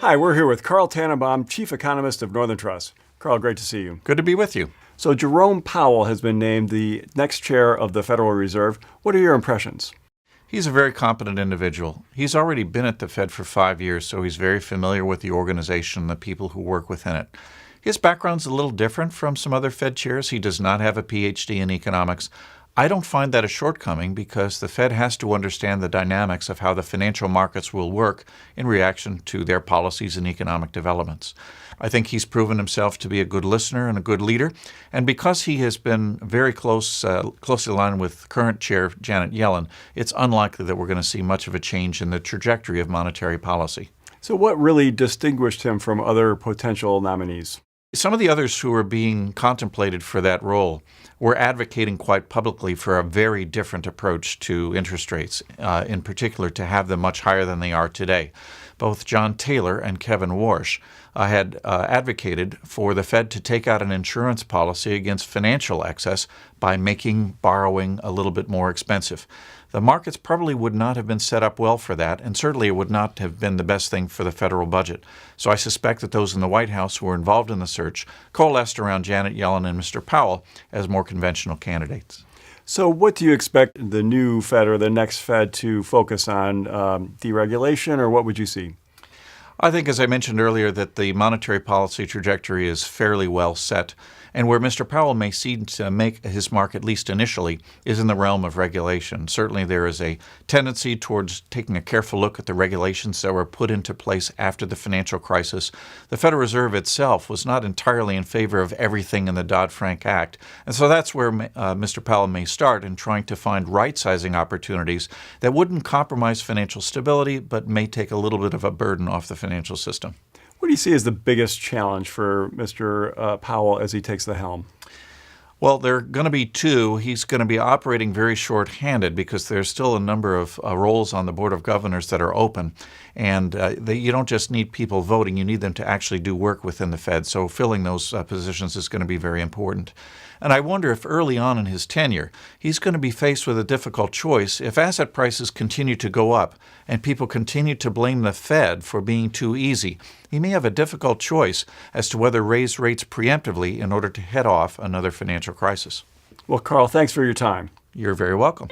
Hi, we're here with Carl Tannenbaum, Chief Economist of Northern Trust. Carl, great to see you. Good to be with you. So Jerome Powell has been named the next chair of the Federal Reserve. What are your impressions? He's a very competent individual. He's already been at the Fed for 5 years, so he's very familiar with the organization and the people who work within it. His background's a little different from some other Fed chairs. He does not have a PhD in economics. I don't find that a shortcoming because the Fed has to understand the dynamics of how the financial markets will work in reaction to their policies and economic developments. I think he's proven himself to be a good listener and a good leader, and because he has been very closely aligned with current chair Janet Yellen, it's unlikely that we're going to see much of a change in the trajectory of monetary policy. So what really distinguished him from other potential nominees? Some of the others who are being contemplated for that role were advocating quite publicly for a very different approach to interest rates, in particular to have them much higher than they are today. Both John Taylor and Kevin Warsh had advocated for the Fed to take out an insurance policy against financial excess by making borrowing a little bit more expensive. The markets probably would not have been set up well for that, and certainly it would not have been the best thing for the federal budget. So I suspect that those in the White House who were involved in the search coalesced around Janet Yellen and Mr. Powell as more conventional candidates. So what do you expect the new Fed or the next Fed to focus on, deregulation, or what would you see? I think, as I mentioned earlier, that the monetary policy trajectory is fairly well set. And where Mr. Powell may seem to make his mark, at least initially, is in the realm of regulation. Certainly there is a tendency towards taking a careful look at the regulations that were put into place after the financial crisis. The Federal Reserve itself was not entirely in favor of everything in the Dodd-Frank Act. And so that's where Mr. Powell may start in trying to find right-sizing opportunities that wouldn't compromise financial stability, but may take a little bit of a burden off the financial system. What do you see as the biggest challenge for Mr. Powell as he takes the helm? Well, there are going to be two. He's going to be operating very short-handed because there's still a number of roles on the Board of Governors that are open. And you don't just need people voting, you need them to actually do work within the Fed. So filling those positions is going to be very important. And I wonder if early on in his tenure, he's going to be faced with a difficult choice. If asset prices continue to go up and people continue to blame the Fed for being too easy, he may have a difficult choice as to whether raise rates preemptively in order to head off another financial crisis. Well, Carl, thanks for your time. You're very welcome.